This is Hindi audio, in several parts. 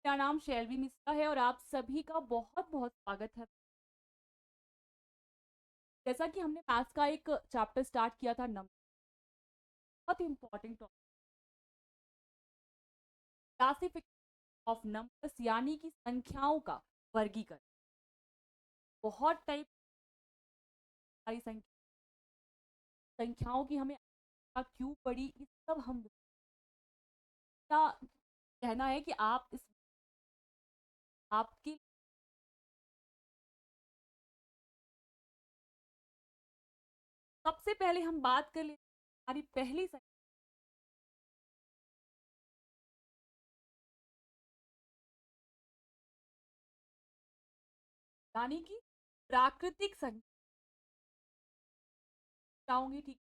मेरा नाम शैलवी मिश्रा है और आप सभी का बहुत बहुत स्वागत है। जैसा कि हमने मैथ्स का एक चैप्टर स्टार्ट किया था, नंबर, बहुत important topic, classification of numbers, यानी कि संख्याओं का वर्गीकरण। बहुत टाइप सारी संख्याओं की हमें क्यों पड़ी, इस सब हम क्या कहना है कि आप इस आपकी सबसे पहले हम बात कर लेते हैं हमारी पहली संख्या, यानी कि प्राकृतिक संख्याओं। ठीक,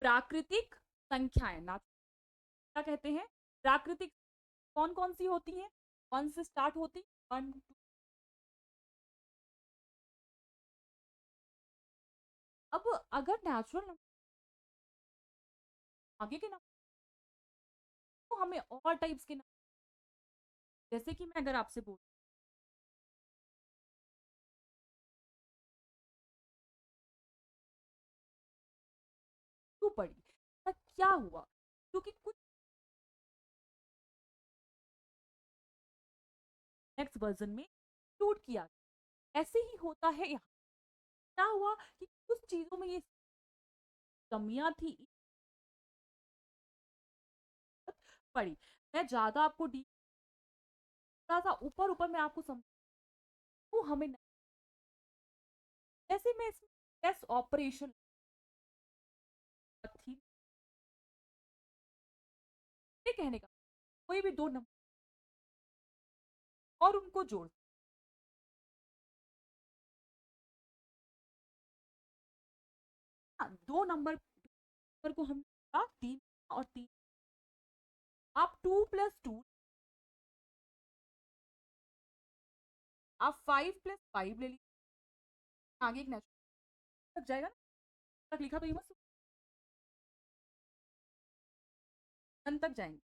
प्राकृतिक संख्याएं ना, क्या कहते हैं, प्राकृतिक कौन कौन सी होती हैं, वन से स्टार्ट होती, वन टू। अब अगर नेचुरल नंबर आगे के नंबर, तो हमें और टाइप्स के नंबर, जैसे कि मैं अगर आपसे बोलूं क्यों पढ़ी, तो क्या हुआ, क्योंकि कुछ नेक्स्ट वर्जन में इंक्लूड किया गया। ऐसे ही होता है यहाँ, क्या हुआ कि कुछ चीजों में ये कमियां थी, पड़ी। मैं ज्यादा आपको थोड़ा सा ऊपर ऊपर मैं आपको समझू, हमें नहीं, जैसे मैं इसमें टेस्ट ऑपरेशन थी, ये कहने का कोई भी दो नंबर और उनको जोड़, हाँ, दो नंबर को हम तीन और तीन, आप टू प्लस टू, आप फाइव प्लस फाइव ले लीजिए, आगे एक नेचुरल तक जाएगा ना, तक लिखा तो ये मत तक जाएंगे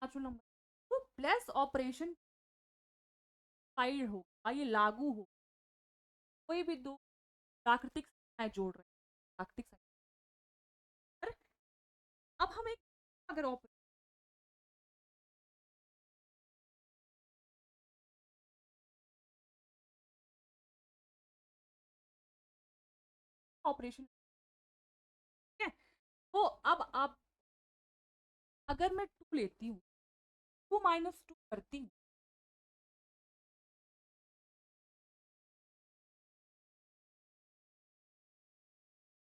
नेचुरल नंबर, तो प्लस ऑपरेशन फाइल हो, ये लागू हो, कोई भी दो प्राकृतिक संख्याएं जोड़ रहे हैं, प्राकृतिक संख्या, अब हम एक अगर ऑपरेशन, ठीक है, तो अब आप अगर मैं टू लेती हूँ, टू माइनस टू करती हूँ,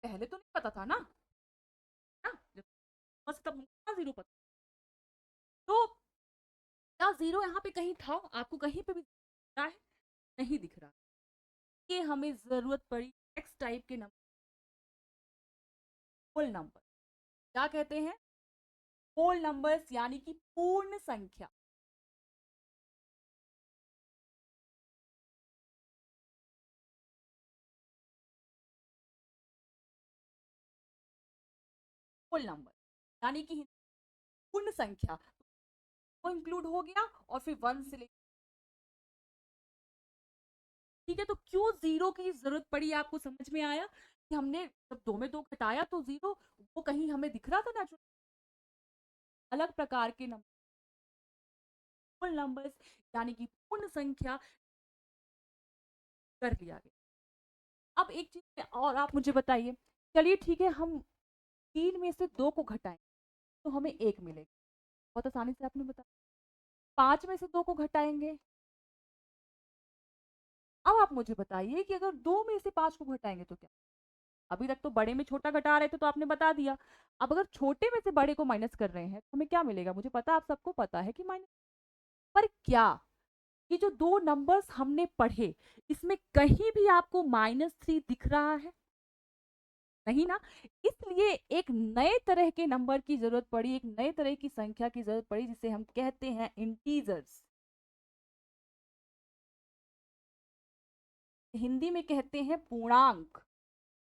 पहले तो नहीं पता था ना, जब बस तब जीरो पता, तो क्या जीरो यहाँ पे कहीं था, आपको कहीं पे भी दिख रहा है, नहीं दिख रहा, ये हमें जरूरत पड़ी नेक्स्ट टाइप के नंबर, होल नंबर, क्या कहते हैं, होल नंबर्स, यानी कि पूर्ण संख्या। होल नंबर यानी कि पूर्ण संख्या, वो इंक्लूड हो गया, और फिर वन से लेकर, ठीक है, तो क्यों जीरो की जरूरत पड़ी, आपको समझ में आया कि हमने जब दो में दो घटाया तो जीरो वो कहीं हमें दिख रहा था नेचुरल, अलग प्रकार के नंबर, होल नंबर्स, यानी कि पूर्ण संख्या कर लिया गया। अब एक चीज और आप मुझे बताइए, चलिए ठीक है, हम तीन में से दो को घटाएं तो हमें एक मिलेगा, बहुत आसानी से आपने बताया, पांच में से दो को घटाएंगे, अब आप मुझे बताइए कि अगर दो में से पांच को घटाएंगे तो क्या, अभी तक तो बड़े में छोटा घटा रहे थे तो आपने बता दिया, अब अगर छोटे में से बड़े को माइनस कर रहे हैं तो हमें क्या मिलेगा, मुझे पता, आप सबको पता है कि माइनस, पर क्या ये जो दो नंबर्स हमने पढ़े, इसमें कहीं भी आपको -3 दिख रहा है, नहीं ना, इसलिए एक नए तरह के नंबर की जरूरत पड़ी, एक नए तरह की संख्या की जरूरत पड़ी, जिसे हम कहते हैं इंटीजर्स, हिंदी में कहते हैं पूर्णांक,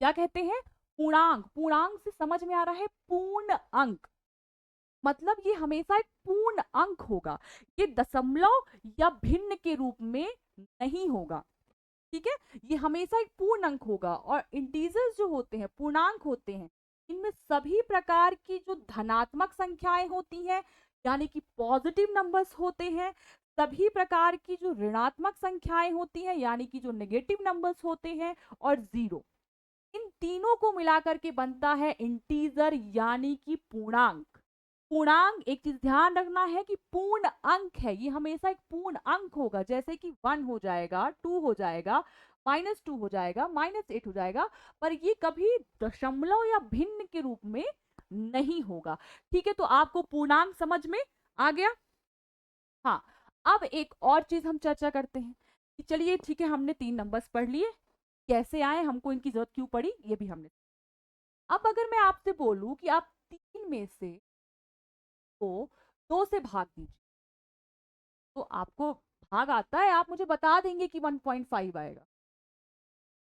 क्या कहते हैं, पूर्णांक, पूर्णांक से समझ में आ रहा है पूर्ण अंक, मतलब ये हमेशा एक पूर्ण अंक होगा, ये दशमलव या भिन्न के रूप में नहीं होगा। ठीक है, ये हमेशा एक पूर्ण अंक होगा। और इंटीजर्स जो होते हैं, पूर्णांक होते हैं, इनमें सभी प्रकार की जो धनात्मक संख्याएं होती हैं यानी कि पॉजिटिव नंबर्स होते हैं, सभी प्रकार की जो ऋणात्मक संख्याएं होती हैं यानी कि जो नेगेटिव नंबर्स होते हैं, और जीरो, इन तीनों को मिलाकर के बनता है इंटीजर यानी कि पूर्णांक। पूर्णांक, एक चीज ध्यान रखना है कि पूर्ण अंक है, ये हमेशा एक पूर्ण अंक होगा। जैसे कि 1 हो जाएगा, 2 हो जाएगा, -2 हो जाएगा, -8 हो जाएगा, पर ये कभी दशमलव या भिन्न के रूप में नहीं होगा। ठीक है, तो आपको पूर्णांक समझ में आ गया। हाँ, अब एक और चीज हम चर्चा करते हैं कि चलिए ठीक है, हमने 3 नंबर्स पढ़ लिए, कैसे आए, हमको इनकी जरूरत क्यों पड़ी, ये भी हमने। अब अगर मैं आपसे बोलूं कि आप 3 में से को 2 से भाग दीजिए, तो आपको भाग आता है, आप मुझे बता देंगे कि 1.5 आएगा,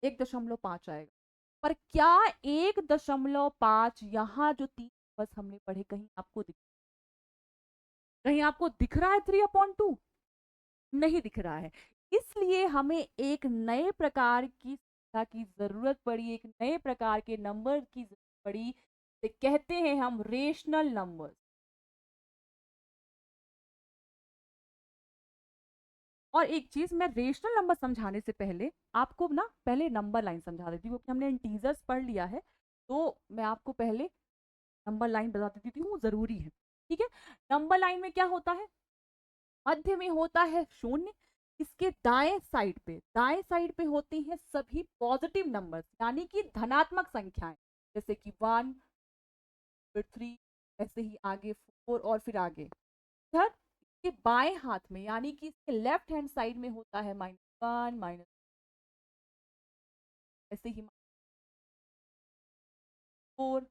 1.5 आएगा। पर क्या 1.5 यहाँ जो 3 बस हमने पढ़े, कहीं आपको दिख रहा है 3/2? नहीं दिख रहा है। इसलिए हमें एक नए प्रकार की संख्या की जरूरत पड़ी, एक नए प्रकार के नंबर की जरूरत पड़ी, से कहते हैं हम रेशनल नंबर। और एक चीज, मैं रेशनल नंबर समझाने से पहले आपको ना पहले नंबर लाइन समझा देती हूँ, क्योंकि हमने इंटीजर्स पढ़ लिया है, तो मैं आपको पहले नंबर लाइन बता देती हूँ, जरूरी है। ठीक है, नंबर लाइन में क्या होता है, मध्य में होता है शून्य, इसके दाएं साइड पे होते हैं सभी पॉजिटिव नंबर्स यानी कि धनात्मक संख्याएं, जैसे कि 1, फिर 3, ऐसे ही आगे 4 और फिर आगे। इधर इसके बाएं हाथ में यानी कि इसके लेफ्ट हैंड साइड में होता है -1, ऐसे ही -4।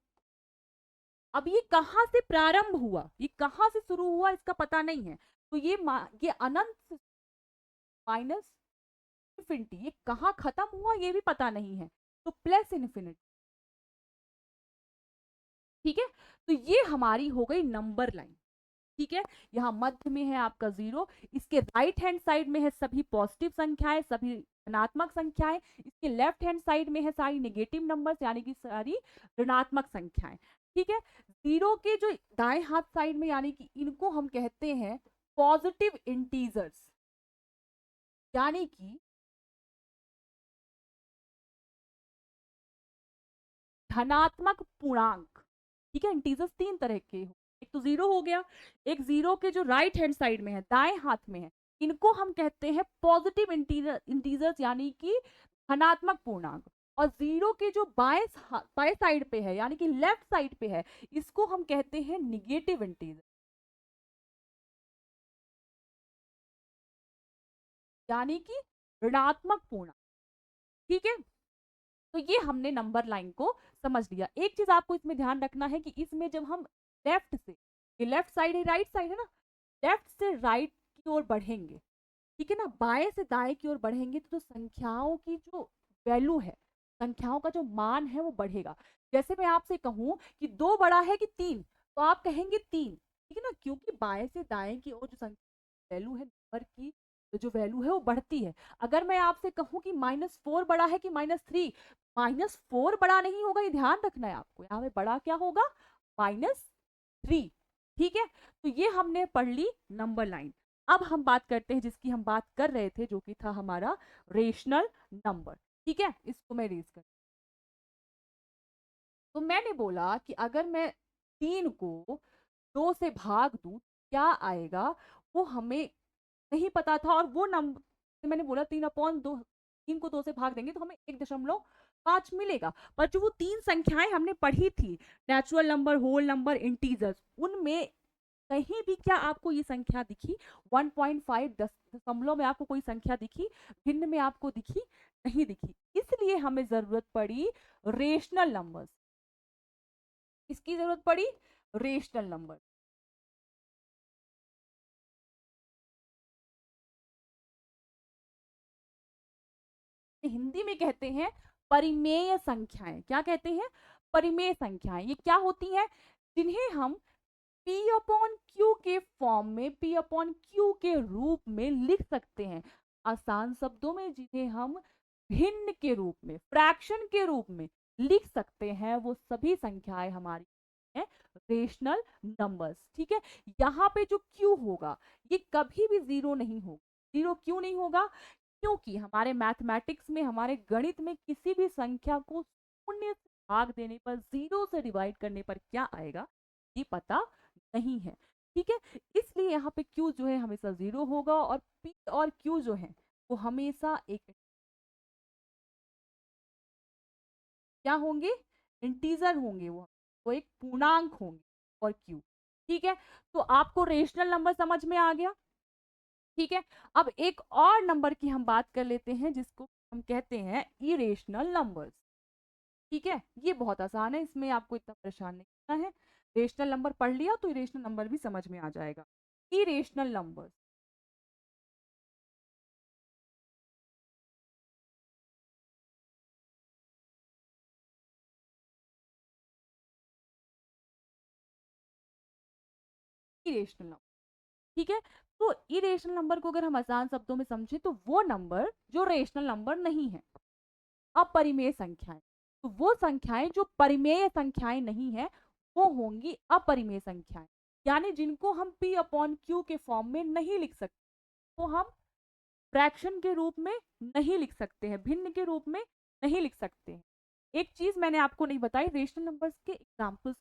अब ये कहाँ से प्रारंभ हुआ, ये कहाँ से शुरू हुआ, इसका पता नहीं है, तो ये अनंत माइनस इन्फिनिटी, ये कहाँ खत्म हुआ ये भी पता नहीं है, तो प्लस इन्फिनिटी। ठीक है, तो ये हमारी हो गई नंबर लाइन। ठीक है, यहाँ मध्य में है आपका 0, इसके राइट हैंड साइड में है सभी पॉजिटिव संख्याएं, सभी धनात्मक संख्याएं, इसके लेफ्ट हैंड साइड में है सारी नेगेटिव नंबर्स यानी कि सारी ऋणात्मक संख्याएं। ठीक है, 0 के जो दाएं हाथ साइड में यानी कि इनको हम कहते हैं पॉजिटिव इंटीजर्स यानी कि धनात्मक पूर्णांक। ठीक है, इंटीजर्स 3 तरह के हो, एक तो 0 हो गया, एक 0 के जो राइट हैंड साइड में है, दाएं हाथ में है, इनको हम कहते हैं पॉजिटिव इंटीजर्स यानी कि धनात्मक पूर्णांक। और 0 के जो बाएं साइड पे है यानी कि लेफ्ट साइड पे है, इसको हम कहते हैं निगेटिव इंटीजर यानी कि ऋणात्मक पूर्णांक। ठीक है, तो ये हमने नंबर लाइन को समझ लिया। एक चीज आपको इसमें ध्यान रखना है कि इसमें जब हम लेफ्ट से, ये लेफ्ट साइड है, राइट साइड है ना, लेफ्ट से राइट की ओर बढ़ेंगे, ठीक है ना, बाएं से दाएं की ओर बढ़ेंगे, तो संख्याओं की जो वैल्यू है, संख्याओं का जो मान है वो बढ़ेगा। जैसे मैं आपसे कहूं कि 2 बड़ा है कि 3, तो आप कहेंगे 3, ठीक है ना, क्योंकि बाएं से दाएं की ओर जो संख्या वैल्यू है, नंबर की जो वैल्यू है वो बढ़ती है। अगर मैं आपसे कहूं कि -4 बड़ा है कि -3, -4 बड़ा नहीं होगा, ये ध्यान रखना है आपको, यहाँ पे बड़ा क्या होगा, -3। ठीक है, तो ये हमने पढ़ ली नंबर लाइन। अब हम बात करते हैं जिसकी हम बात कर रहे थे, जो कि था हमारा रेशनल नंबर। ठीक है, इसको मैं रेज कर, तो मैंने बोला कि अगर मैं 3 को 2 से भाग दूं क्या आएगा, वो हमें नहीं पता था। और वो नंबर मैंने बोला 3/2, 3 को 2 से भाग देंगे तो हमें 1.5 मिलेगा। पर जो वो 3 संख्याएं हमने पढ़ी थी, natural number, whole number, integers, उनमें कहीं भी क्या आपको ये संख्या दिखी, 1.5 दशमलव में आपको कोई संख्या दिखी, भिन्न में आपको दिखी, नहीं दिखी। इसलिए हमें जरूरत पड़ी रेशनल नंबर्स। इसकी जरूरत पड़ी रेशनल नंबर, हिंदी में कहते हैं परिमेय संख्याएं। क्या कहते हैं, परिमेय संख्याएं। ये क्या होती हैं, जिन्हें हम पी अपॉन क्यू के फॉर्म में, पी अपॉन क्यू के रूप में लिख सकते हैं। आसान शब्दों में जिन्हें हम भिन्न के रूप में, फ्रैक्शन के रूप में लिख सकते हैं, वो सभी संख्याएं हमारी हैं रेशनल नंबर्स। ठीक है, यहाँ पे जो क्यू होगा ये कभी भी जीरो नहीं होगा। जीरो क्यों नहीं होगा? क्योंकि हमारे मैथमेटिक्स में, हमारे गणित में किसी भी संख्या को शून्य से भाग देने पर, जीरो से डिवाइड करने पर क्या आएगा ये पता नहीं है। ठीक है, इसलिए यहाँ पे क्यू जो है हमेशा जीरो होगा, और पी और क्यू जो है वो हमेशा एक क्या होंगे? इंटीजर होंगे, वो एक पूर्णांक होंगे। और क्यू, ठीक है, तो आपको रेशनल नंबर समझ में आ गया। ठीक है, अब एक और नंबर की हम बात कर लेते हैं जिसको हम कहते हैं इरेशनल नंबर्स। ठीक है, ये बहुत आसान है, इसमें आपको इतना परेशान नहीं करना है। रेशनल नंबर पढ़ लिया तो इरेशनल नंबर भी समझ में आ जाएगा। Irrational numbers, irrational number. ठीक है, तो इरेशनल नंबर को अगर हम आसान शब्दों में समझे तो वो नंबर जो रेशनल नंबर नहीं है, अपरिमेय संख्याएं। तो वो संख्याएं जो परिमेय संख्याएं नहीं है वो होंगी अपरिमेय संख्याएं, यानी जिनको हम पी अपॉन क्यू के फॉर्म में नहीं लिख सकते, वो हम फ्रैक्शन के रूप में नहीं लिख सकते हैं, भिन्न के रूप में नहीं लिख सकते हैं। एक चीज मैंने आपको नहीं बताई, रेशनल नंबर्स के एग्जाम्पल्स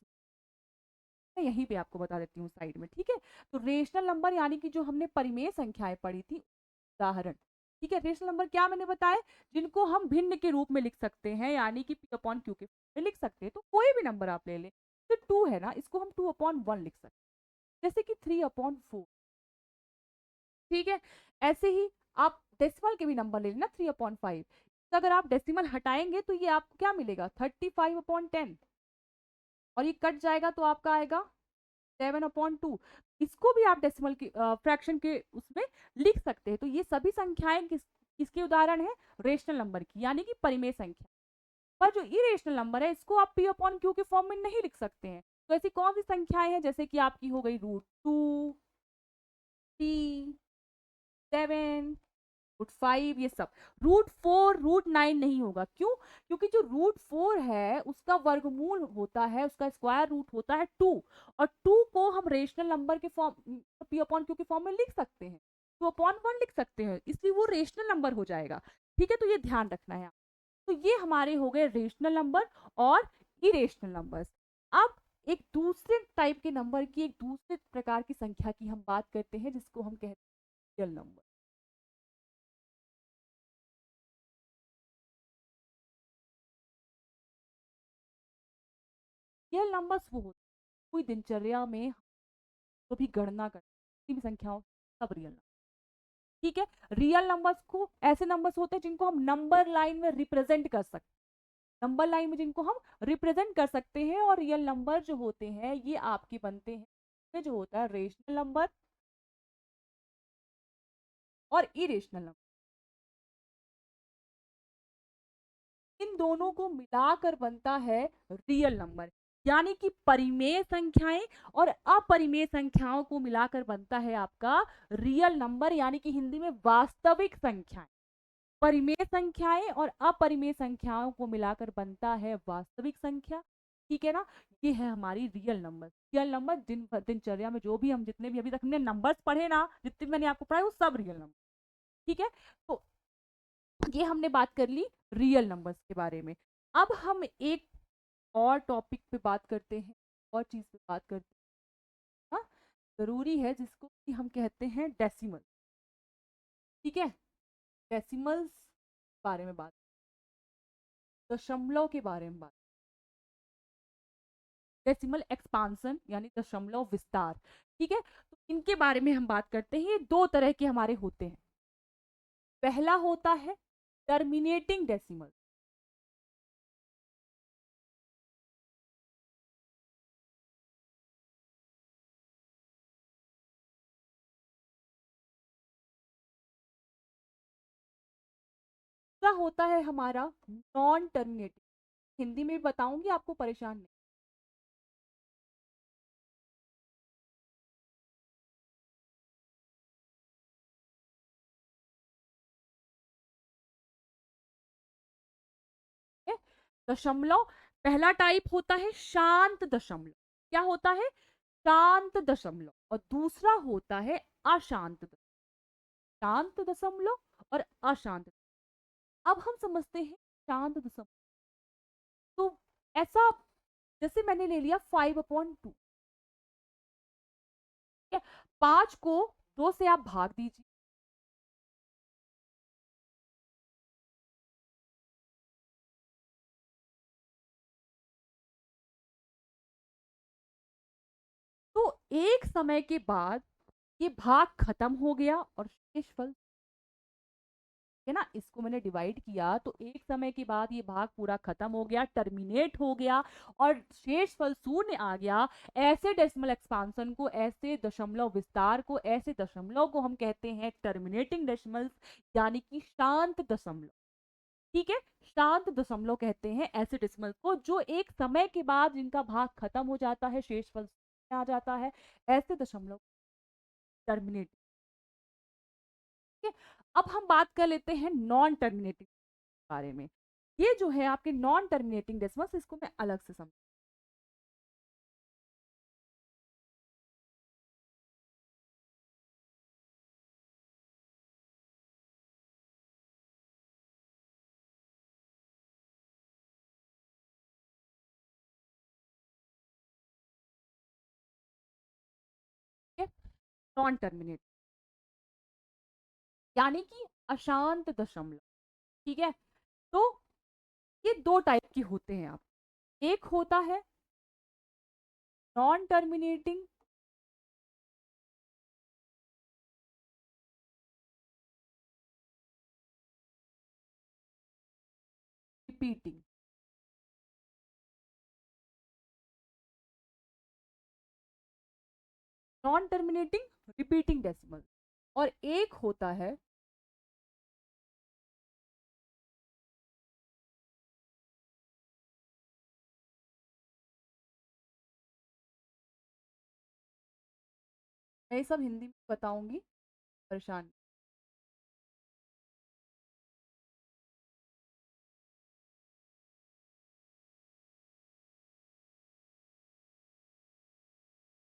मैं यहीं पे आपको बता देती हूँ साइड में। ठीक है, तो रेशनल नंबर यानी कि जो हमने परिमेय संख्याएं पढ़ी थी, उदाहरण। ठीक है, रेशनल नंबर क्या मैंने बताया? जिनको हम भिन्न के रूप में लिख सकते हैं, यानी कि पी अपॉन क्यू के में लिख सकते हैं। तो कोई भी नंबर आप ले लें, तो टू है ना, इसको हम 2/1 लिख सकते हैं, जैसे कि 3/4। ठीक है, ऐसे ही आप डेसिमल के भी नंबर ले लेना, 3/5। तो अगर आप डेसिमल हटाएंगे तो ये आपको क्या मिलेगा? 35/10। और ये कट जाएगा तो आपका आएगा 7/2। इसको भी आप डेसिमल की फ्रैक्शन के उसमें लिख सकते हैं। तो ये सभी संख्याएं किसके उदाहरण है? रेशनल नंबर की, यानी कि परिमेय संख्या। पर जो इरेशनल नंबर है इसको आप पी अपॉन क्यू के फॉर्म में नहीं लिख सकते हैं। तो ऐसी कौन सी संख्याएं हैं? जैसे कि आपकी हो गई √2, 3, 7, √5, ये सब। √4, √9 नहीं होगा। क्यों? क्योंकि जो √4 है उसका वर्गमूल होता है, उसका स्क्वायर रूट होता है 2। और 2 को हम रेशनल नंबर के फॉर्म, पी अपॉन क्यू के फॉर्म में लिख सकते हैं, 2/1 लिख सकते हैं, इसलिए वो रेशनल नंबर हो जाएगा। ठीक है, तो ये ध्यान रखना है। तो ये हमारे हो गए रेशनल नंबर और इरेशनल नंबर्स। अब एक दूसरे टाइप के नंबर की, एक दूसरे प्रकार की संख्या की हम बात करते हैं जिसको हम कहते हैं रियल नंबर। रियल नंबर्स वो होते हैं कोई दिनचर्या में जो भी गणना करते हैं, किसी भी संख्याओं, सब रियल नंबर। ठीक है, रियल नंबर्स को ऐसे नंबर्स होते हैं जिनको हम नंबर लाइन में रिप्रेजेंट कर सकते हैं, नंबर लाइन में जिनको हम रिप्रेजेंट कर सकते हैं। और रियल नंबर जो होते हैं ये आपके बनते हैं, ये जो होता है रेशनल नंबर और इरेशनल नंबर। इन दोनों को मिलाकर बनता है रियल नंबर, यानी कि परिमेय संख्याएं और अपरिमेय संख्याओं को मिलाकर बनता है आपका रियल नंबर, यानी कि हिंदी में वास्तविक संख्याएं। परिमेय संख्याएं और अपरिमेय संख्याओं को मिलाकर बनता है वास्तविक संख्या। ठीक है ना, ये है हमारी रियल नंबर। रियल नंबर दिनचर्या में जो भी हम, जितने भी अभी तक हमने नंबर्स पढ़े ना, जितने मैंने आपको पढ़ाए वो सब रियल नंबर। ठीक है, तो ये हमने बात कर ली रियल नंबर्स के बारे में। अब हम एक और टॉपिक पे बात करते हैं, और चीज पे बात करते हैं, हाँ, जरूरी है, जिसको कि हम कहते हैं डेसिमल। ठीक है, डेसिमल्स बारे में बात, दशमलव के बारे में बात, डेसिमल एक्सपांसन यानी दशमलव विस्तार। ठीक है, तो इनके बारे में हम बात करते हैं। ये दो तरह के हमारे होते हैं। पहला होता है टर्मिनेटिंग डेसिमल। दूसरा होता है हमारा नॉन टर्मिनेटिंग। हिंदी में बताऊंगी, आपको परेशान नहीं। दशमलव पहला टाइप होता है शांत दशमलव। क्या होता है? शांत दशमलव। और दूसरा होता है अशांत दशमलव। शांत दशमलव और अशांत। अब हम समझते हैं शांत दशमलव। तो ऐसा, जैसे मैंने ले लिया 5/2, 5 को 2 से आप भाग दीजिए। तो एक समय के बाद ये भाग खत्म हो गया और शेषफल है ना, इसको मैंने डिवाइड किया तो एक समय के बाद ये भाग पूरा खत्म हो गया, टर्मिनेट हो गया और शेषफल शून्य आ गया। ऐसे डेसिमल एक्सपांशन को, ऐसे दशमलव विस्तार को, ऐसे दशमलव को हम कहते हैं टर्मिनेटिंग डेसिमल्स, यानी कि शांत दशमलव। ठीक है, शांत दशमलव कहते हैं ऐसे डेसिमल को जो एक समय के बाद जिनका भाग खत्म हो जाता है, शेषफल शून्य आ जाता है, ऐसे दशमलव टर्मिनेट। ठीक है, अब हम बात कर लेते हैं नॉन टर्मिनेटिंग बारे में। ये जो है आपके नॉन टर्मिनेटिंग डेसिमल्स, इसको मैं अलग से समझ। नॉन टर्मिनेट यानी कि अशांत दशमलव। ठीक है, तो ये दो टाइप के होते हैं। आप, एक होता है non terminating, repeating. Non terminating repeating decimal. और एक होता है, मैं ये सब हिंदी में बताऊंगी, परेशान।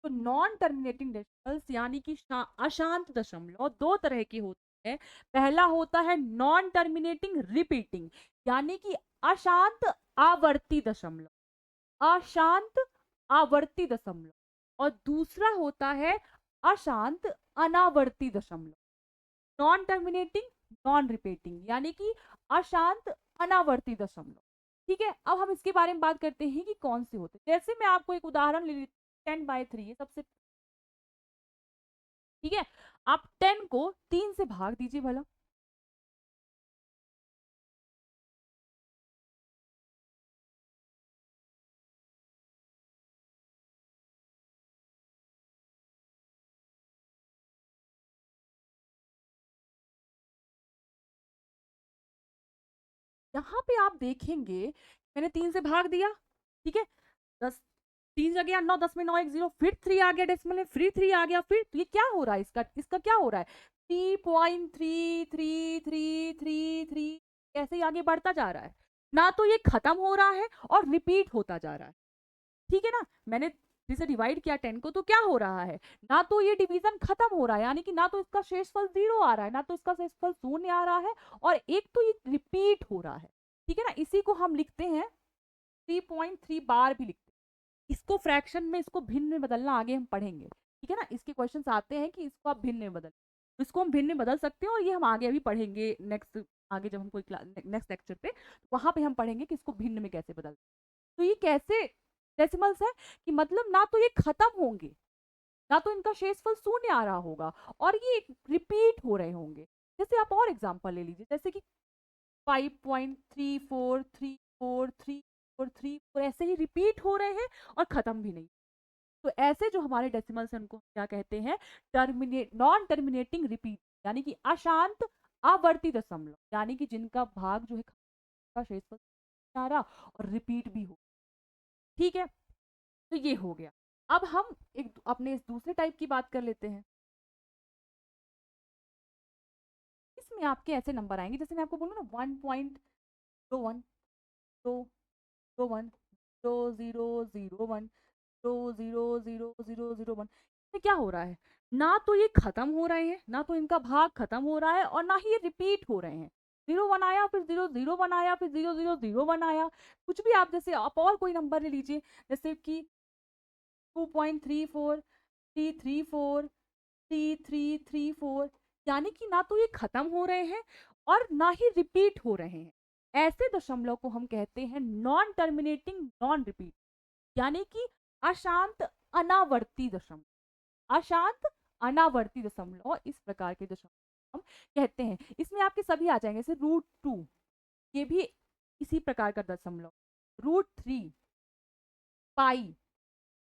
तो नॉन टर्मिनेटिंग डेसिमल्स यानी कि अशांत दशमलव दो तरह के होते हैं। पहला होता है नॉन टर्मिनेटिंग रिपीटिंग, यानी कि अशांत आवर्ती दशमलव, अशांत आवर्ती दशमलव। और दूसरा होता है अशांत अनावर्ती दशमलव, नॉन टर्मिनेटिंग नॉन रिपीटिंग, यानी कि अशांत अनावर्ती दशमलव। ठीक है, अब हम इसके बारे में बात करते हैं कि कौन से होते हैं। जैसे मैं आपको एक उदाहरण ले लेती हूँ, 10/3 सबसे। ठीक है, आप 10 को 3 से भाग दीजिए भला। यहाँ पे आप देखेंगे मैंने 3 से भाग दिया। ठीक है, 10, 3 जगह 9, 10 में 9 1 0, फिर 3 आ गया डेसिमल में, फिर 3 आ गया, फिर ये क्या हो रहा है, इसका क्या हो रहा है? 3.333333 ऐसे ही आगे बढ़ता जा रहा है। ना तो ये खत्म हो रहा है और रिपीट होता जा रहा है। ठीक है ना, मैंने जिसे डिवाइड किया 10 को, तो क्या हो रहा है? ना तो ये डिवीजन खत्म हो रहा है, यानी कि ना तो इसका शेषफल 0 आ रहा है, ना तो इसका शेषफल शून्य आ रहा है, और एक तो ये रिपीट हो रहा है। ठीक है ना, इसी को हम लिखते हैं 3.3 बार भी लिखते हैं। इसको फ्रैक्शन में, इसको भिन्न में बदलना आगे हम पढ़ेंगे। ठीक है ना, इसके क्वेश्चंस आते हैं कि इसको आप भिन्न में बदल, तो इसको हम भिन्न में बदल सकते हैं, और ये हम आगे अभी पढ़ेंगे नेक्स्ट, आगे जब हम कोई नेक्स्ट लेक्चर पे, वहां पे हम पढ़ेंगे कि इसको भिन्न में कैसे बदल। तो ये कैसे डेसिमल्स है कि मतलब ना तो ये खत्म होंगे, ना तो इनका शेषफल शून्य आ रहा होगा, और ये रिपीट हो रहे होंगे। जैसे आप और एग्जांपल ले लीजिए, जैसे कि 5.343434 ऐसे ही रिपीट हो रहे हैं और खत्म भी नहीं। तो ऐसे जो हमारे डेसिमल्स हैं उनको क्या कहते हैं? टर्मिनेट नॉन टर्मिनेटिंग रिपीट, यानी कि अशांत आवर्ती दशमलव, यानी कि जिनका भाग जो है का शेषफल आ रहा और रिपीट भी हो। ठीक है, तो ये हो गया। अब हम एक अपने इस दूसरे टाइप की बात कर लेते हैं। इसमें आपके ऐसे नंबर आएंगे, जैसे मैं आपको बोलूँ ना, 1.21, 2, 1 0 0 0 1 0 0 0 0 0 1। इसमें क्या हो रहा है, ना तो ये खत्म हो रहे हैं, ना तो इनका भाग खत्म हो रहा है, और ना ही ये रिपीट हो रहे हैं। 0 1 आया, फिर 0 0 1 आया, फिर 0 0 0 1 आया। कुछ भी आप, जैसे आप और कोई नंबर ले लीजिए, जैसे कि 2.34 334 3334, यानी कि ना तो ये खत्म हो रहे हैं और ना ही रिपीट हो रहे हैं। ऐसे दशमलव को हम कहते हैं नॉन टर्मिनेटिंग नॉन रिपीट, यानी कि अशांत अनावर्ती दशमलव। अशांत अनावर्ती दशमलव, इस प्रकार के दशमलव हम कहते हैं। इसमें आपके सभी आ जाएंगे, जैसे √2, ये भी इसी प्रकार का दशमलव। √3, पाई,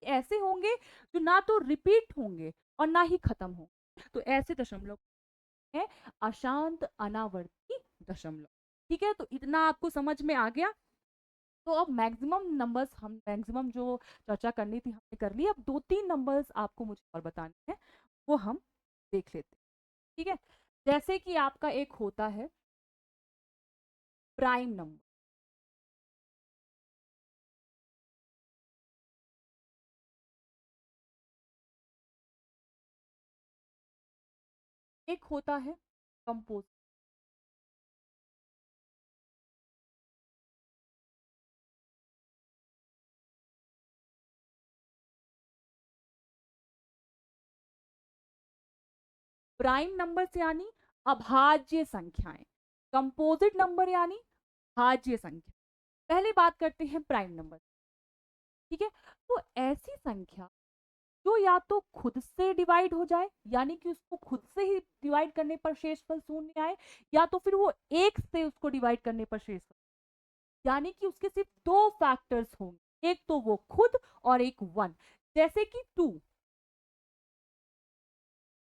ऐसे होंगे जो ना तो रिपीट होंगे और ना ही खत्म होंगे। तो ऐसे दशमलव है अशांत अनावर्ती दशमलव। ठीक है, तो इतना आपको समझ में आ गया। तो अब मैक्सिमम नंबर्स, हम मैक्सिमम जो चर्चा करनी थी हमने कर ली। अब 2-3 नंबर्स आपको मुझे और बताने हैं, वो हम देख लेते हैं। ठीक है, जैसे कि आपका एक होता है प्राइम नंबर, एक होता है कंपोज। प्राइम नंबर्स यानी अभाज्य संख्याएं, कंपोजिट नंबर यानी भाज्य संख्या। पहले बात करते हैं प्राइम नंबर। ठीक है, तो ऐसी संख्या जो या तो खुद से डिवाइड हो जाए, यानी कि उसको खुद से ही डिवाइड करने पर शेषफल शून्य आए, या तो फिर वो एक से उसको डिवाइड करने पर शेषफल, यानी कि उसके सिर्फ दो फैक्टर्स होंगे, एक तो वो खुद और एक 1। जैसे कि 2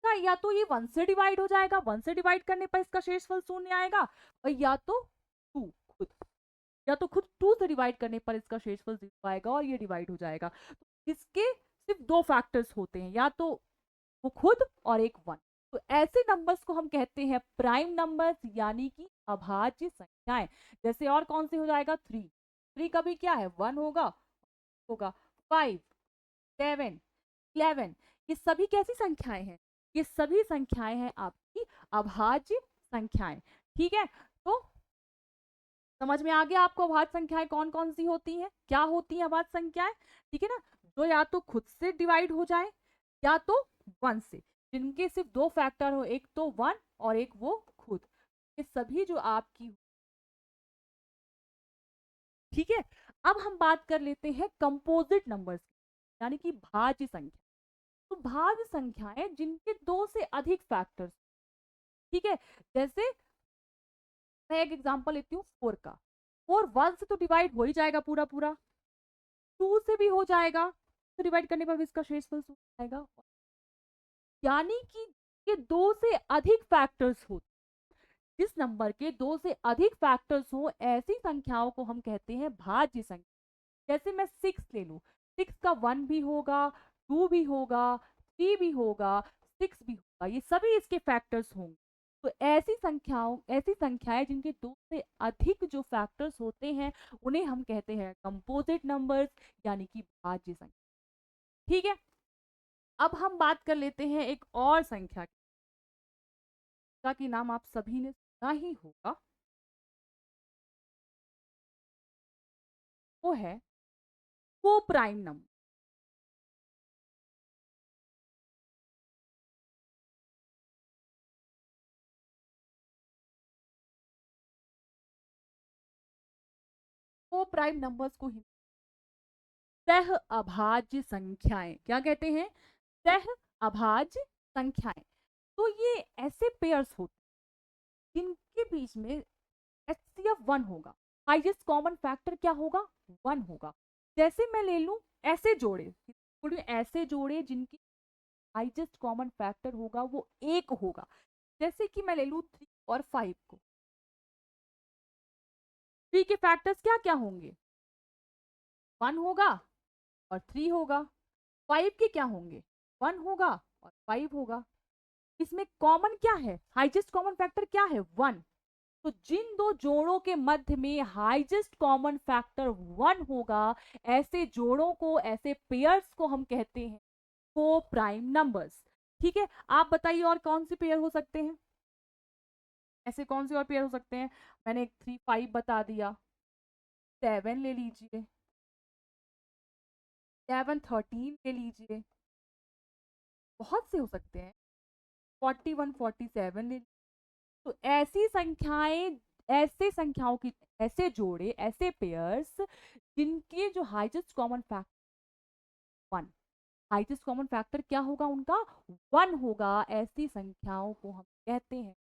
का या तो ये 1 से डिवाइड हो जाएगा, 1 से डिवाइड करने पर इसका शेषफल शून्य आएगा, और या तो 2 खुद, या तो खुद 2 से डिवाइड करने पर इसका शेषफल 0 आएगा और ये डिवाइड हो जाएगा। तो इसके सिर्फ दो फैक्टर्स होते हैं, या तो वो खुद और एक 1। तो ऐसे नंबर्स को हम कहते हैं प्राइम नंबर्स, यानी कि अभाज्य संख्याएं। जैसे और कौन से हो जाएगा, 3, 3 का भी क्या है, 1 होगा, होगा 5 7 11। ये सभी कैसी संख्याएं हैं, ये सभी संख्याएं हैं आपकी अभाज्य संख्याएं। ठीक है, तो समझ में आ गया आपको अभाज्य संख्याएं कौन कौन सी होती हैं, क्या होती हैं अभाज्य संख्याएं। ठीक है ना, जो या तो खुद से डिवाइड हो जाए, या तो 1 से, जिनके सिर्फ दो फैक्टर हो, एक तो 1 और एक वो खुद। ये सभी जो आपकी, ठीक है। अब हम बात कर लेते हैं कंपोजिट नंबर्स, यानी कि भाज्य संख्या। तो भाज्य संख्याएं जिनके दो से अधिक फैक्टर्स, ठीक है। जैसे मैं एक एग्जांपल लेती हूँ 4 का। 4 1 से तो डिवाइड हो ही जाएगा पूरा पूरा, 2 से भी हो जाएगा, तो डिवाइड करने पर भी इसका शेषफल शून्य आएगा। यानी कि ये दो से अधिक फैक्टर्स हो, जिस नंबर के दो से अधिक फैक्टर्स हो, ऐसी संख्याओं को हम कहते हैं भाज्य संख्या। जैसे मैं 6 ले लूं, 6 का 1 भी होगा, 2 भी होगा, 3 भी होगा, 6 भी होगा, ये सभी इसके फैक्टर्स होंगे। तो ऐसी संख्याएं जिनके दो से अधिक जो फैक्टर्स होते हैं, उन्हें हम कहते हैं कंपोजिट नंबर्स, यानी कि भाज्य संख्या। ठीक है, अब हम बात कर लेते हैं एक और संख्या की, जिसका की नाम आप सभी ने सुना ही होगा, वो है को प्राइम नंबर। को प्राइम नंबर्स को ही सह अभाज्य संख्याएं क्या कहते हैं, सह अभाज्य संख्याएं। तो ये ऐसे पेयर्स होते हैं जिनके बीच में एचसीएफ 1 होगा, हाईएस्ट कॉमन फैक्टर क्या होगा, 1 होगा। जैसे मैं ले लूं ऐसे जोड़े, ऐसे जोड़े जिनकी हाईएस्ट कॉमन फैक्टर होगा वो 1 होगा। जैसे कि मैं ले लूं 3 और 5 को, 3 के फैक्टर्स क्या क्या होंगे, 1 होगा और 3 होगा। 5 के क्या होंगे, 1 होगा और 5 होगा। इसमें कॉमन क्या है, हाईएस्ट कॉमन फैक्टर क्या है, 1। तो जिन दो जोड़ों के मध्य में हाईएस्ट कॉमन फैक्टर 1 होगा, ऐसे जोड़ों को, ऐसे पेयर्स को हम कहते हैं को प्राइम नंबर्स। ठीक है, आप बताइए और कौन से पेयर हो सकते हैं, ऐसे कौन से और पेयर हो सकते हैं। मैंने 3 5 बता दिया, 7 ले लीजिए, 11 13 ले लीजिए, बहुत से हो सकते हैं, 41 47 ले लीजिए। तो ऐसी संख्याएं, ऐसे संख्याओं की, ऐसे जोड़े, ऐसे पेयर्स जिनके जो highest common factor 1, highest common factor क्या होगा उनका, 1 होगा, ऐसी संख्याओं को हम कहते हैं।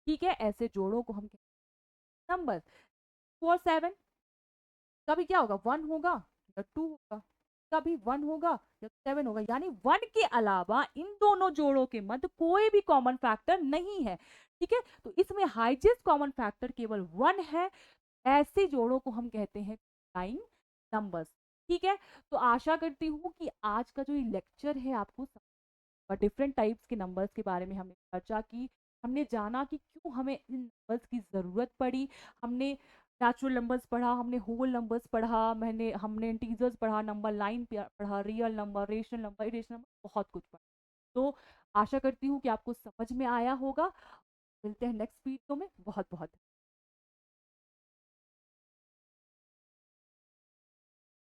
ठीक है, ऐसे जोड़ों को हम कहते हैं नंबर। 4 7 कभी क्या होगा, 1 होगा या 2 होगा, कभी 1 होगा या 7 होगा, यानी 1 के अलावा इन दोनों जोड़ों के मध्य कोई भी कॉमन फैक्टर नहीं है। ठीक है, तो इसमें हाईएस्ट कॉमन फैक्टर केवल 1 है, ऐसे जोड़ों को हम कहते हैं प्राइम नंबर्स। ठीक है, तो आशा करती हूँ कि आज का जो ये लेक्चर है आपको और डिफरेंट टाइप्स के नंबर्स के बारे में हमने चर्चा की, हमने जाना कि क्यों हमें इन नंबर्स की ज़रूरत पड़ी, हमने नेचुरल नंबर्स पढ़ा, हमने होल नंबर्स पढ़ा, हमने इंटीजर्स पढ़ा, नंबर लाइन पढ़ा, real number, rational number, irrational number, बहुत कुछ पढ़ा। तो आशा करती हूँ कि आपको समझ में आया होगा। मिलते हैं नेक्स्ट वीडियो में। बहुत बहुत